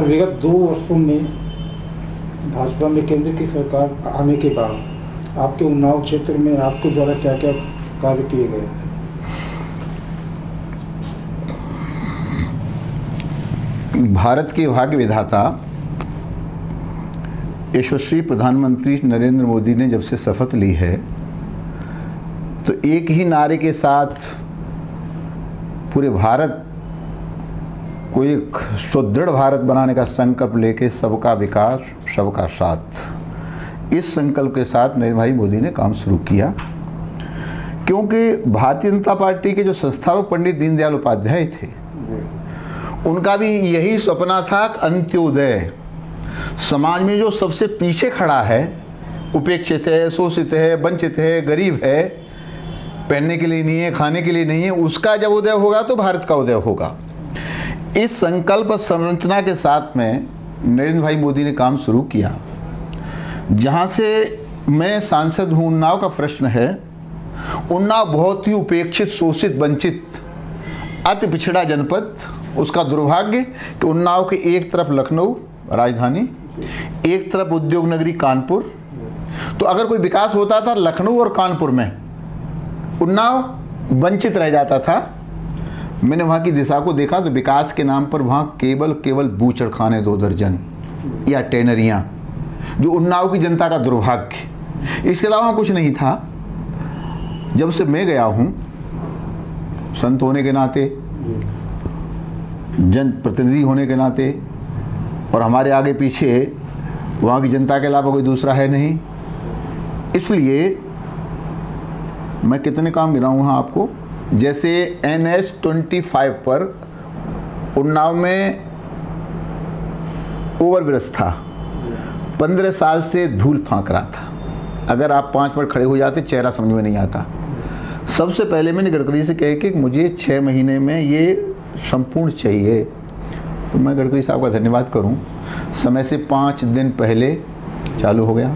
विगत 2 वर्षों में भाजपा में केंद्र की सरकार आने के बाद आपके उन्नाव क्षेत्र में आपके द्वारा क्या क्या कार्य किए गए? भारत के भाग्य विधाता यशस्वी प्रधानमंत्री नरेंद्र मोदी ने जब से शपथ ली है तो एक ही नारे के साथ पूरे भारत को एक सुदृढ़ भारत बनाने का संकल्प लेके सबका विकास सबका साथ, इस संकल्प के साथ नरेंद्र भाई मोदी ने काम शुरू किया। क्योंकि भारतीय जनता पार्टी के जो संस्थापक पंडित दीनदयाल उपाध्याय थे, उनका भी यही सपना था अंत्योदय। समाज में जो सबसे पीछे खड़ा है, उपेक्षित है, शोषित है, वंचित है, गरीब है, पहनने के लिए नहीं है, खाने के लिए नहीं है, उसका जब उदय होगा तो भारत का उदय होगा। इस संकल्प संरचना के साथ में नरेंद्र भाई मोदी ने काम शुरू किया। जहाँ से मैं सांसद हूँ, उन्नाव का प्रश्न है। उन्नाव बहुत ही उपेक्षित, शोषित, वंचित, अति पिछड़ा जनपद। उसका दुर्भाग्य कि उन्नाव के एक तरफ लखनऊ राजधानी, एक तरफ उद्योग नगरी कानपुर। तो अगर कोई विकास होता था लखनऊ और कानपुर में, उन्नाव वंचित रह जाता था। मैंने वहाँ की दिशा को देखा तो विकास के नाम पर वहाँ केवल बूचड़खाने 2 दर्जन या टेनरियाँ, जो उन्नाव की जनता का दुर्भाग्य। इसके अलावा कुछ नहीं था। जब से मैं गया हूँ, संत होने के नाते, जन प्रतिनिधि होने के नाते, और हमारे आगे पीछे वहाँ की जनता के अलावा कोई दूसरा है नहीं, इसलिए मैं कितने काम गिनाऊँ हाँ आपको। जैसे NH 25 पर उन्नाव में ओवरब्रिज था, 15 साल से धूल फांक रहा था। अगर आप 5 मिनट खड़े हो जाते चेहरा समझ में नहीं आता। सबसे पहले मैंने गडकरी से कहा कि मुझे 6 महीने में ये संपूर्ण चाहिए। तो मैं गडकरी साहब का धन्यवाद करूं, समय से 5 दिन पहले चालू हो गया।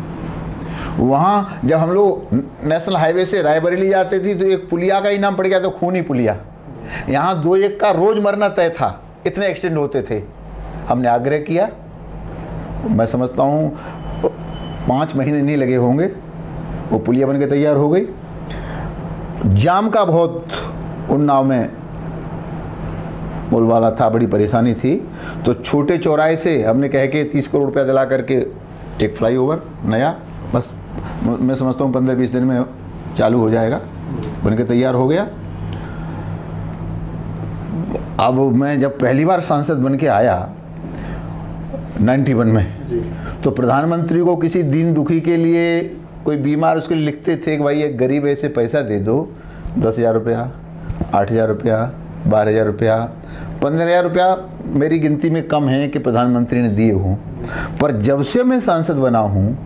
वहाँ जब हम लोग नेशनल हाईवे से रायबरेली जाते थे तो एक पुलिया का ही नाम पड़ गया था, खूनी पुलिया। यहाँ 2-1 का रोज मरना तय था, इतने एक्सीडेंट होते थे। हमने आग्रह किया, मैं समझता हूँ 5 महीने नहीं लगे होंगे, वो पुलिया बन के तैयार हो गई। जाम का बहुत उन्नाव में बोलबाला था, बड़ी परेशानी थी। तो छोटे चौराहे से हमने कह के 30 करोड़ रुपया दिला करके एक फ्लाईओवर नया, बस मैं समझता हूँ 15-20 दिन में चालू हो जाएगा, बन के तैयार हो गया। अब मैं जब पहली बार सांसद बन के आया 91 में, तो प्रधानमंत्री को किसी दीन दुखी के लिए, कोई बीमार, उसके लिए लिखते थे कि भाई एक गरीब ऐसे पैसा दे दो, 10,000 रुपया, 8,000 रुपया, 12,000 रुपया, 15,000 रुपया मेरी गिनती में कम है कि प्रधानमंत्री ने दिए हों। पर जब से मैं सांसद बना हूँ,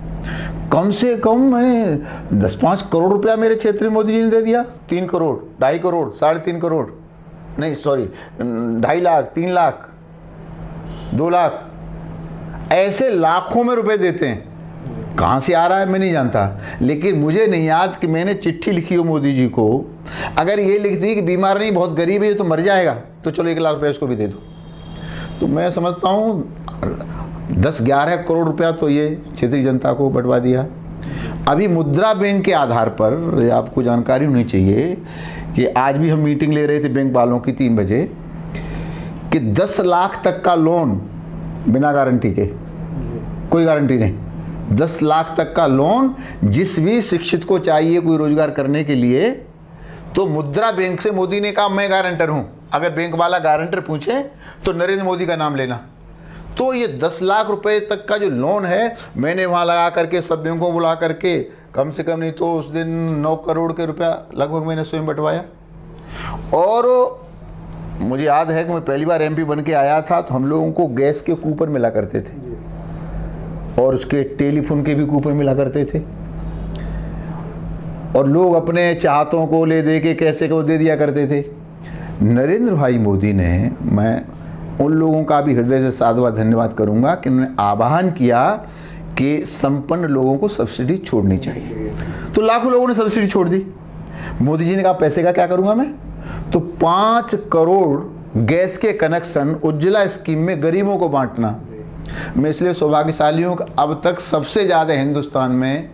कम से कम मैं 10-5 करोड़ रुपया मेरे क्षेत्र में मोदी जी ने दे दिया। 3 करोड़, 2.5 करोड़, 3.5 करोड़, नहीं सॉरी, 2.5 लाख, 3 लाख, 2 लाख, ऐसे लाखों में रुपए देते हैं। कहाँ से आ रहा है मैं नहीं जानता, लेकिन मुझे नहीं याद कि मैंने चिट्ठी लिखी हो मोदी जी को। अगर ये लिख दी कि बीमार नहीं, बहुत गरीब है तो मर जाएगा, तो चलो 1 लाख रुपये उसको भी दे दो। तो मैं समझता हूँ 10-11 करोड़ रुपया तो ये क्षेत्रीय जनता को बंटवा दिया। अभी मुद्रा बैंक के आधार पर आपको जानकारी होनी चाहिए कि आज भी हम मीटिंग ले रहे थे बैंक वालों की 3 बजे, कि 10 लाख तक का लोन बिना गारंटी के, कोई गारंटी नहीं, 10 लाख तक का लोन जिस भी शिक्षित को चाहिए कोई रोजगार करने के लिए, तो मुद्रा बैंक से मोदी ने कहा मैं गारंटर हूं। अगर बैंक वाला गारंटर पूछे तो नरेंद्र मोदी का नाम लेना। तो ये 10 लाख रुपए तक का जो लोन है, मैंने वहाँ लगा करके सब बैंकों को बुला करके कम से कम नहीं तो उस दिन 9 करोड़ के रुपया लगभग मैंने स्वयं बंटवाया। और मुझे याद है कि मैं पहली बार MP बन के आया था तो हम लोगों को गैस के कूपन मिला करते थे और उसके टेलीफोन के भी कूपन मिला करते थे, और लोग अपने चाहतों को ले दे के कैसे को दे दिया करते थे। नरेंद्र भाई मोदी ने, मैं उन लोगों का भी हृदय से साधुवाद धन्यवाद करूंगा कि उन्होंने आह्वान किया कि संपन्न लोगों को सब्सिडी छोड़नी चाहिए। तो लाखों लोगों ने सब्सिडी छोड़ दी। मोदी जी ने कहा पैसे का क्या करूंगा मैं, तो 5 करोड़ गैस के कनेक्शन उज्ज्वला स्कीम में गरीबों को बांटना। मैं इसलिए सौभाग्यशाली हूँ कि अब तक सबसे ज़्यादा हिंदुस्तान में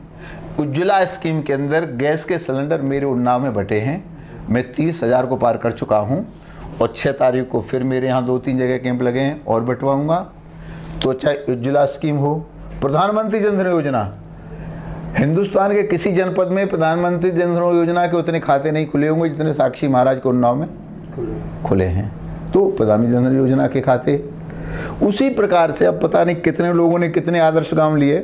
उज्ज्वला स्कीम के अंदर गैस के सिलेंडर मेरे उन्नाव में बटे हैं। मैं 30,000 को पार कर चुका हूँ और 6 तारीख को फिर मेरे यहाँ 2-3 जगह कैंप लगे हैं और बंटवाऊँगा। तो चाहे उज्ज्वला स्कीम हो, प्रधानमंत्री जन धन योजना, हिंदुस्तान के किसी जनपद में प्रधानमंत्री जन धन योजना के उतने खाते नहीं खुले होंगे जितने साक्षी महाराज के उन्नाव में खुले हैं। तो प्रधानमंत्री जन धन योजना के खाते उसी प्रकार से, अब पता नहीं कितने लोगों ने कितने आदर्श ग्राम लिए,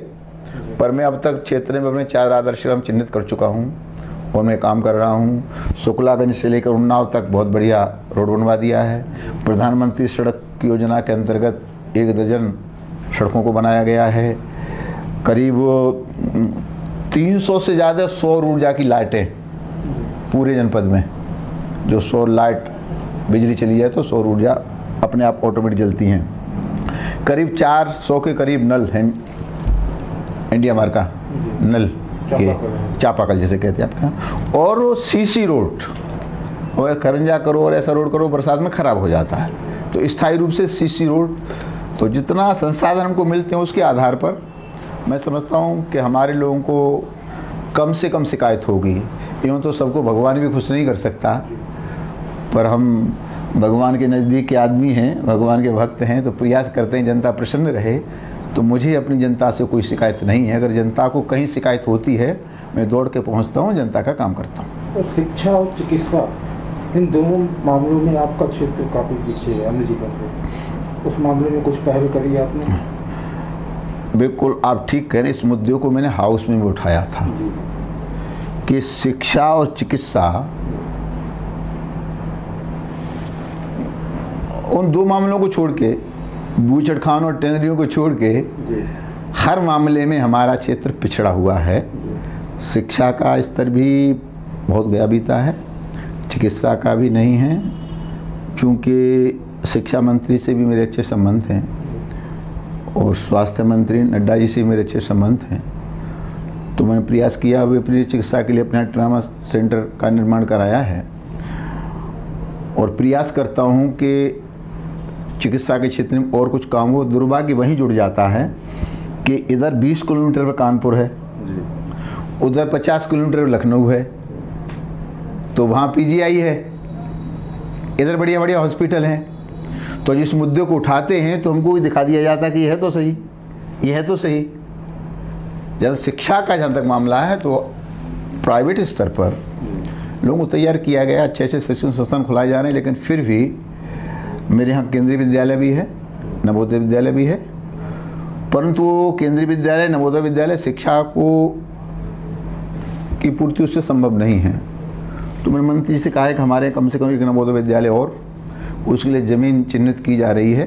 पर मैं अब तक क्षेत्र में अपने 4 आदर्श ग्राम चिन्हित कर चुका हूँ और मैं काम कर रहा हूँ। शुक्लागंज से लेकर उन्नाव तक बहुत बढ़िया रोड बनवा दिया है। प्रधानमंत्री सड़क योजना के अंतर्गत 1 दर्जन सड़कों को बनाया गया है। करीब 300 से ज़्यादा सौर ऊर्जा की लाइटें पूरे जनपद में, जो सौर लाइट बिजली चली जाए तो सौर ऊर्जा अपने आप ऑटोमेटिक जलती हैं। करीब 400 के करीब नल हैं, इंडिया मार्क का नल, ये चापाकल जिसे कहते हैं आपका। और सीसी रोड, और करंजा करो और ऐसा रोड करो बरसात में ख़राब हो जाता है, तो स्थायी रूप से सीसी रोड। तो जितना संसाधन हमको मिलते हैं उसके आधार पर मैं समझता हूँ कि हमारे लोगों को कम से कम शिकायत होगी। यूँ तो सबको भगवान भी खुश नहीं कर सकता, पर हम भगवान के नज़दीक के आदमी हैं, भगवान के भक्त हैं, तो प्रयास करते हैं जनता प्रसन्न रहे। तो मुझे अपनी जनता से कोई शिकायत नहीं है। अगर जनता को कहीं शिकायत होती है, मैं दौड़ के पहुंचता हूं, जनता का काम करता हूं। और शिक्षा और चिकित्सा, इन दोनों मामलों में आपका क्षेत्र काफ़ी पीछे है अन्य जीवन में। उस मामले में कुछ पहल करी आपने? बिल्कुल, आप ठीक कह रहे हैं। इस मुद्दे को मैंने हाउस में भी उठाया था कि शिक्षा और चिकित्सा, उन 2 मामलों को छोड़ के, बूचड़ खान और टेंगरियों को छोड़ के, हर मामले में हमारा क्षेत्र पिछड़ा हुआ है। शिक्षा का स्तर भी बहुत गया बीता है, चिकित्सा का भी नहीं है। चूँकि शिक्षा मंत्री से भी मेरे अच्छे संबंध हैं और स्वास्थ्य मंत्री नड्डा जी से मेरे अच्छे संबंध हैं, तो मैंने प्रयास किया, वे अपनी चिकित्सा के लिए अपना ट्रामा सेंटर का निर्माण कराया है। और प्रयास करता हूँ कि चिकित्सा के क्षेत्र में और कुछ काम हो। दुर्भाग्य वहीं जुड़ जाता है कि इधर 20 किलोमीटर पर कानपुर है, उधर 50 किलोमीटर पर लखनऊ है, तो वहाँ पीजीआई है, इधर बढ़िया बढ़िया हॉस्पिटल हैं। तो जिस मुद्दे को उठाते हैं तो हमको भी दिखा दिया जाता है कि यह है तो सही, यह है तो सही। जब शिक्षा का जहाँ तक मामला है तो प्राइवेट स्तर पर लोगों को तैयार किया गया, अच्छे अच्छे शिक्षण संस्थान खुलाए जा रहे हैं, लेकिन फिर भी मेरे यहाँ केंद्रीय विद्यालय भी है, नवोदय विद्यालय भी है, परंतु केंद्रीय विद्यालय, नवोदय विद्यालय शिक्षा को की पूर्ति उससे संभव नहीं है। तो मैंने मंत्री से कहा है कि हमारे कम से कम एक नवोदय विद्यालय और, उसके लिए ज़मीन चिन्हित की जा रही है,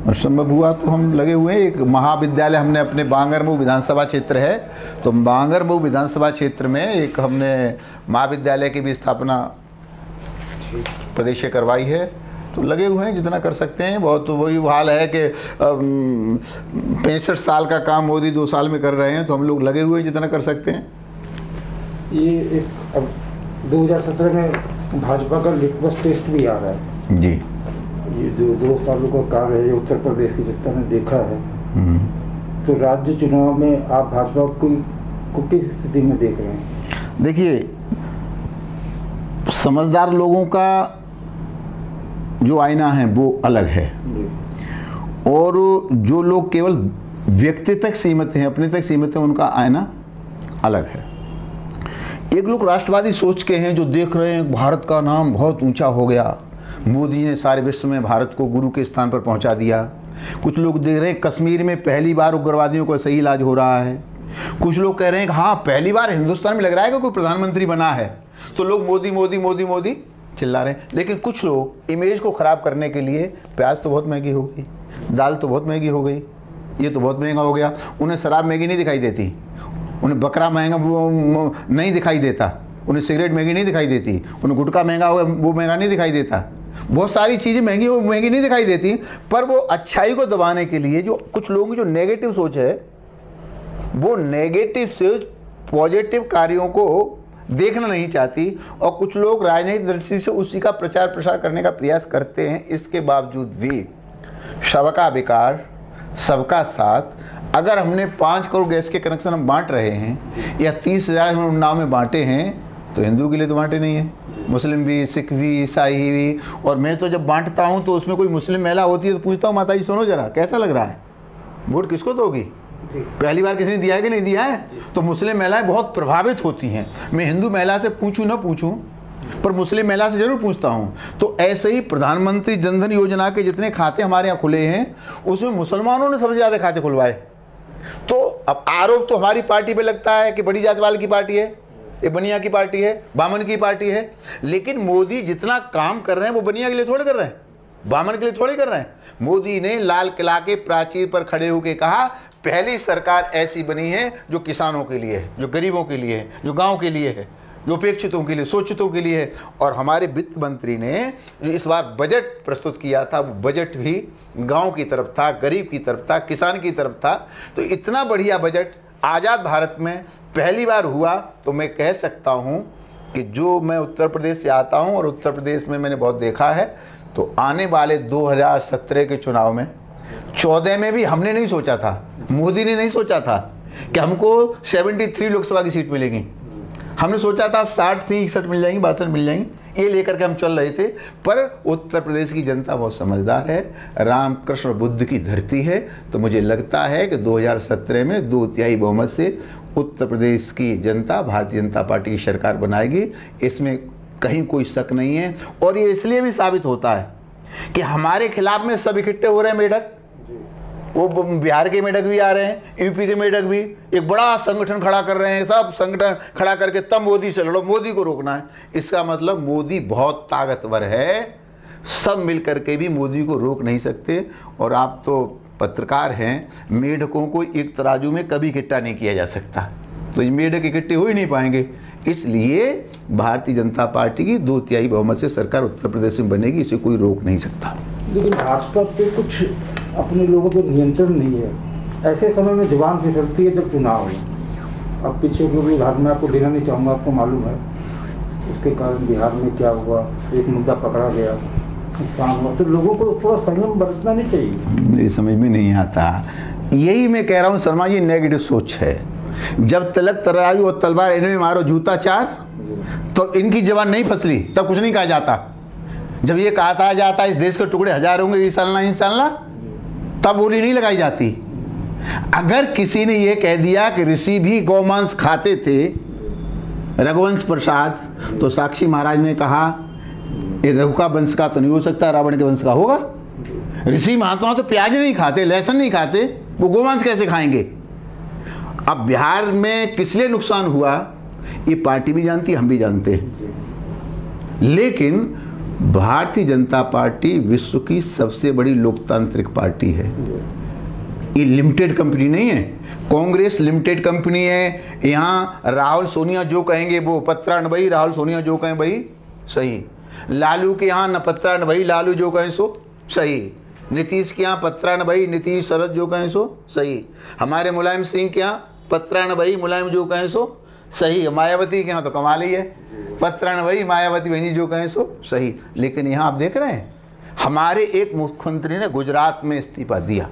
और संभव हुआ तो हम लगे हुए हैं। एक महाविद्यालय हमने अपने बांगरमऊ विधानसभा क्षेत्र है, तो बांगरमऊ विधानसभा क्षेत्र में एक हमने महाविद्यालय की भी स्थापना प्रदेश से करवाई है। तो लगे हुए हैं जितना कर सकते हैं। बहुत तो वही हाल है कि 65 साल का काम मोदी 2 साल में कर रहे हैं, तो हम लोग लगे हुए हैं जितना कर सकते हैं। ये एक अब 2017 में भाजपा का लिटमस टेस्ट भी आ रहा है जी। ये जो 2 सालों का कार्य है, ये उत्तर प्रदेश की जनता ने देखा है। तो राज्य चुनाव में आप भाजपा को किस स्थिति में देख रहे हैं? देखिए, समझदार लोगों का जो आईना है वो अलग है, और जो लोग केवल व्यक्ति तक सीमित हैं, अपने तक सीमित हैं, उनका आईना अलग है। एक लोग राष्ट्रवादी सोच के हैं जो देख रहे हैं भारत का नाम बहुत ऊंचा हो गया, मोदी ने सारे विश्व में भारत को गुरु के स्थान पर पहुंचा दिया। कुछ लोग देख रहे हैं कश्मीर में पहली बार उग्रवादियों का सही इलाज हो रहा है। कुछ लोग कह रहे हैं कि हाँ, पहली बार हिंदुस्तान में लग रहा है कि कोई प्रधानमंत्री बना है, तो लोग मोदी मोदी मोदी मोदी चिल्ला रहे हैं। लेकिन कुछ लोग इमेज को ख़राब करने के लिए, प्याज तो बहुत महंगी हो गई, दाल तो बहुत महंगी हो गई, ये तो बहुत महंगा हो गया, उन्हें शराब महंगी नहीं दिखाई देती, उन्हें बकरा महंगा नहीं दिखाई देता, उन्हें सिगरेट महंगी नहीं दिखाई देती, उन्हें गुटखा महंगा हो वो महंगा नहीं दिखाई देता, बहुत सारी चीज़ें महंगी नहीं दिखाई देती। पर वो अच्छाई को दबाने के लिए जो कुछ लोगों की जो नेगेटिव सोच है, वो नेगेटिव सोच पॉजिटिव कार्यों को देखना नहीं चाहती, और कुछ लोग राजनीतिक दृष्टि से उसी का प्रचार प्रसार करने का प्रयास करते हैं। इसके बावजूद भी सबका विकास, सबका साथ। अगर हमने 5 करोड़ गैस के कनेक्शन हम बांट रहे हैं या 30,000 हम उन्नाव में बांटे हैं, तो हिंदू के लिए तो बांटे नहीं है, मुस्लिम भी, सिख भी, ईसाई भी। और मैं तो जब बांटता हूँ तो उसमें कोई मुस्लिम महिला होती है तो पूछता हूँ, माता जी सुनो जरा, कैसा लग रहा है, वोट किसको दोगी? पहली बार किसी ने दिया है कि नहीं दिया है? तो मुस्लिम महिलाएं बहुत प्रभावित होती हैं। मैं हिंदू महिला से पूछूं ना पूछूं, पर मुस्लिम महिला से जरूर पूछता हूं। तो ऐसे ही प्रधानमंत्री जनधन योजना के जितने खाते हमारे यहाँ खुले हैं, उसमें मुसलमानों ने सबसे ज़्यादा खाते खुलवाए। तो अब आरोप तो हमारी पार्टी पे लगता है कि बड़ी जात वाले की पार्टी है, ये बनिया की पार्टी है, बामन की पार्टी है। लेकिन मोदी जितना काम कर रहे हैं वो बनिया के लिए थोड़े कर रहे हैं, बामन के लिए थोड़े कर रहे हैं। मोदी ने लाल किला के प्राचीर पर खड़े होकर कहा, पहली सरकार ऐसी बनी है जो किसानों के लिए है, जो गरीबों के लिए है, जो गांव के लिए है, जो उपेक्षितों के लिए, शोषितों के लिए है। और हमारे वित्त मंत्री ने जो इस बार बजट प्रस्तुत किया था, वो बजट भी गांव की तरफ था, गरीब की तरफ था, किसान की तरफ था। तो इतना बढ़िया बजट आज़ाद भारत में पहली बार हुआ। तो मैं कह सकता हूँ कि जो मैं उत्तर प्रदेश से आता हूँ और उत्तर प्रदेश में मैंने बहुत देखा है, तो आने वाले 2017 के चुनाव में 14 में भी हमने नहीं सोचा था, मोदी ने नहीं सोचा था कि हमको 73 लोकसभा की सीट मिलेगी। हमने सोचा था 60 थी, 61 मिल जाएंगी, 62 मिल जाएंगी, ये लेकर के हम चल रहे थे। पर उत्तर प्रदेश की जनता बहुत समझदार है, रामकृष्ण बुद्ध की धरती है। तो मुझे लगता है कि 2017 में 2/3 बहुमत से उत्तर प्रदेश की जनता भारतीय जनता पार्टी की सरकार बनाएगी, इसमें कहीं कोई शक नहीं है। और ये इसलिए भी साबित होता है कि हमारे खिलाफ में सब इकट्ठे हो रहे हैं मेढक, वो बिहार के मेढक भी आ रहे हैं, यूपी के मेढक भी, एक बड़ा संगठन खड़ा कर रहे हैं। सब संगठन खड़ा करके तब मोदी से लड़ो, मोदी को रोकना है। इसका मतलब मोदी बहुत ताकतवर है, सब मिल करके भी मोदी को रोक नहीं सकते। और आप तो पत्रकार हैं, मेढकों को एक तराजू में कभी इकट्ठा नहीं किया जा सकता, तो ये मेढक इकट्ठे हो ही नहीं पाएंगे। इसलिए भारतीय जनता पार्टी की 2/3 बहुमत से सरकार उत्तर प्रदेश में बनेगी, इसे कोई रोक नहीं सकता। लेकिन भाजपा पे कुछ अपने लोगों पर नियंत्रण नहीं है। ऐसे समय में जुबान फिसलती है जब चुनाव हो। अब पीछे के भी उदाहरण मैं आपको देना नहीं चाहूँगा, आपको मालूम है उसके कारण बिहार में क्या हुआ, एक मुद्दा पकड़ा गया, नुकसान हुआ। तो लोगों को थोड़ा संयम बरतना नहीं चाहिए। ये समझ में नहीं आता, यही मैं कह रहा हूँ शर्मा जी, नेगेटिव सोच है। जब तलक तराजू और तलवार इनमें मारो जूता चार, तो इनकी जबान नहीं फसली तब कुछ नहीं कहा जाता। जब ये कहा जाता इस देश के टुकड़े 1000 होंगे इंशाल्लाह, तब बोली नहीं लगाई जाती। अगर किसी ने ये कह दिया कि ऋषि भी गौमांस खाते थे, रघुवंश प्रसाद, तो साक्षी महाराज ने कहा ये रघु का वंश का तो नहीं हो सकता, रावण के वंश का होगा। ऋषि महात्मा तो प्याज नहीं खाते, लहसुन नहीं खाते, वो गोमांस कैसे खाएंगे? अब बिहार में किस लिए नुकसान हुआ ये पार्टी भी जानती है, हम भी जानते हैं। लेकिन भारतीय जनता पार्टी विश्व की सबसे बड़ी लोकतांत्रिक पार्टी है। ये लिमिटेड कंपनी नहीं है, कांग्रेस लिमिटेड कंपनी है। यहाँ राहुल सोनिया जो कहेंगे वो पत्रा न भाई, राहुल सोनिया जो कहें भाई सही। लालू के यहाँ न पत्रा न भाई, लालू जो कहें सो सही। नीतीश के यहाँ पत्रा न भाई, नीतीश शरद जो कहें सो सही। हमारे मुलायम सिंह के यहाँ पत्रा न भाई, मुलायम जो कहें सो सही। मायावती के यहाँ तो कमाल ही है, पत्रा न भाई, मायावती बहनी जो कहें सो सही। लेकिन यहाँ आप देख रहे हैं हमारे एक मुख्यमंत्री ने गुजरात में इस्तीफा दिया,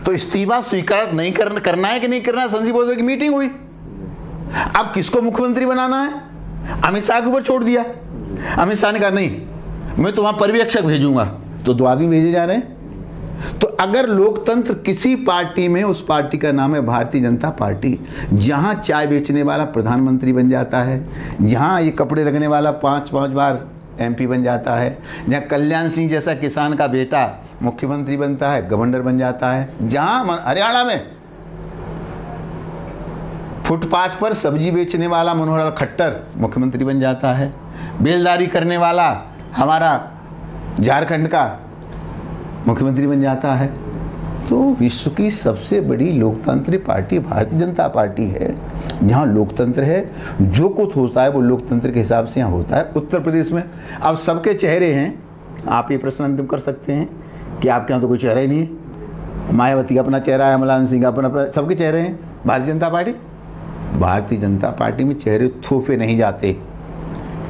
तो इस्तीफा स्वीकार नहीं करना है कि नहीं करना है, संसदीय बोर्ड की मीटिंग हुई। अब किसको मुख्यमंत्री बनाना है, अमित शाह के ऊपर छोड़ दिया। अमित शाह ने कहा नहीं मैं तो वहां पर्यवेक्षक भेजूंगा, तो 2 आदमी भेजे जा रहे हैं। तो अगर लोकतंत्र किसी पार्टी में, उस पार्टी का नाम है भारतीय जनता पार्टी। जहां चाय बेचने वाला प्रधानमंत्री बन जाता है, जहां ये कपड़े रखने वाला 5-5 बार MP बन जाता है, जहाँ कल्याण सिंह जैसा किसान का बेटा मुख्यमंत्री बनता है, गवर्नर बन जाता है, जहाँ हरियाणा में फुटपाथ पर सब्जी बेचने वाला मनोहर लाल खट्टर मुख्यमंत्री बन जाता है, बेलदारी करने वाला हमारा झारखंड का मुख्यमंत्री बन जाता है। तो विश्व की सबसे बड़ी लोकतांत्रिक पार्टी भारतीय जनता पार्टी है। जहाँ लोकतंत्र है, जो कुछ होता है वो लोकतंत्र के हिसाब से यहाँ होता है। उत्तर प्रदेश में अब सबके चेहरे हैं, आप ये प्रश्न अंतिम कर सकते हैं कि आपके यहाँ तो कोई चेहरा ही नहीं है। मायावती का अपना चेहरा है, मुलायम सिंह का अपना, सबके चेहरे हैं। भारतीय जनता पार्टी में चेहरे थोपे नहीं जाते।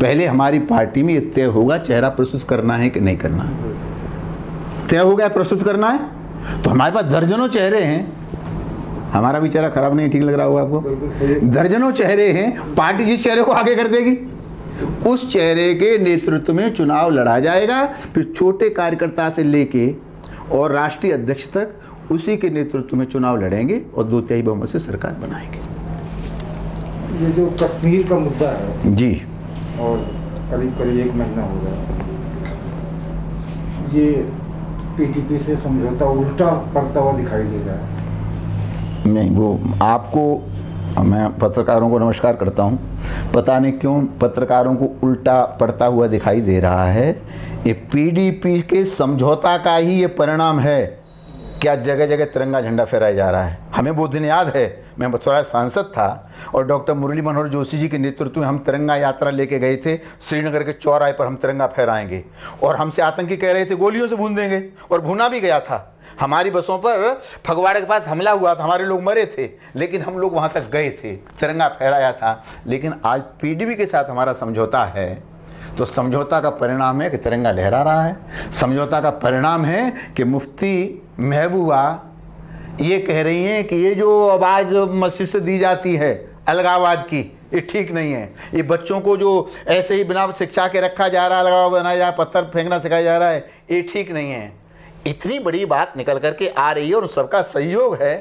पहले हमारी पार्टी में ये तय होगा चेहरा प्रस्तुत करना है कि नहीं करना। तय हो गया प्रस्तुत करना है, तो हमारे पास दर्जनों चेहरे हैं, हमारा भी चेहरा खराब नहीं ठीक लग रहा होगा आपको, बिल्कुल सही। दर्जनों चेहरे हैं, पार्टी जिस चेहरे को आगे कर देगी उस चेहरे के नेतृत्व में चुनाव लड़ा जाएगा, फिर छोटे कार्यकर्ता से लेके और राष्ट्रीय अध्यक्ष तक उसी के नेतृत्व में चुनाव लड़ेंगे और 2/3 बहुमत से सरकार बनाएंगे। ये जो कश्मीर का मुद्दा है जी, और करीब करीब 1 महीना हो गया, ये पीटीपी से समझौता उल्टा पड़ता हुआ दिखाई दे रहा है। नहीं, वो आपको, मैं पत्रकारों को नमस्कार करता हूँ, पता नहीं क्यों पत्रकारों को उल्टा पड़ता हुआ दिखाई दे रहा है। ये पीडीपी के समझौता का ही ये परिणाम है, क्या जगह जगह तिरंगा झंडा फहराया जा रहा है। हमें वो दिन याद है, मैं थोड़ा सांसद था और डॉक्टर मुरली मनोहर जोशी जी के नेतृत्व में हम तिरंगा यात्रा लेके गए थे, श्रीनगर के चौराहे पर हम तिरंगा फहराएंगे, और हमसे आतंकी कह रहे थे गोलियों से भून देंगे, और भुना भी गया था। हमारी बसों पर फगवाड़े के पास हमला हुआ था, हमारे लोग मरे थे, लेकिन हम लोग वहाँ तक गए थे, तिरंगा फहराया था। लेकिन आज पीडीपी के साथ हमारा समझौता है, तो समझौता का परिणाम है कि तिरंगा लहरा रहा है। समझौता का परिणाम है कि मुफ्ती महबूबा ये कह रही हैं कि ये जो आवाज़ मस्जिद से दी जाती है अलगाववाद की, ये ठीक नहीं है। ये बच्चों को जो ऐसे ही बिना शिक्षा के रखा जा रहा है, अलगाव बनाया जा रहा है, पत्थर फेंकना सिखाया जा रहा है, ये ठीक नहीं है। इतनी बड़ी बात निकल करके आ रही है और सबका सहयोग है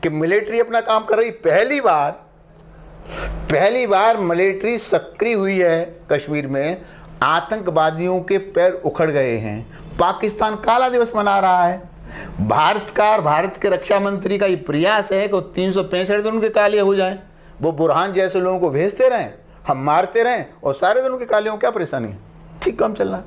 कि मिलिट्री अपना काम कर रही। पहली बार मिलिट्री सक्रिय हुई है कश्मीर में, आतंकवादियों के पैर उखड़ गए हैं। पाकिस्तान काला दिवस मना रहा है। भारत के रक्षा मंत्री का ये प्रयास है कि 365 दिन उनके काले हो जाएं। वो बुरहान जैसे लोगों को भेजते रहें, हम मारते रहें और सारे दिन उनके काले हो, क्या परेशानी है? ठीक काम चल रहा है।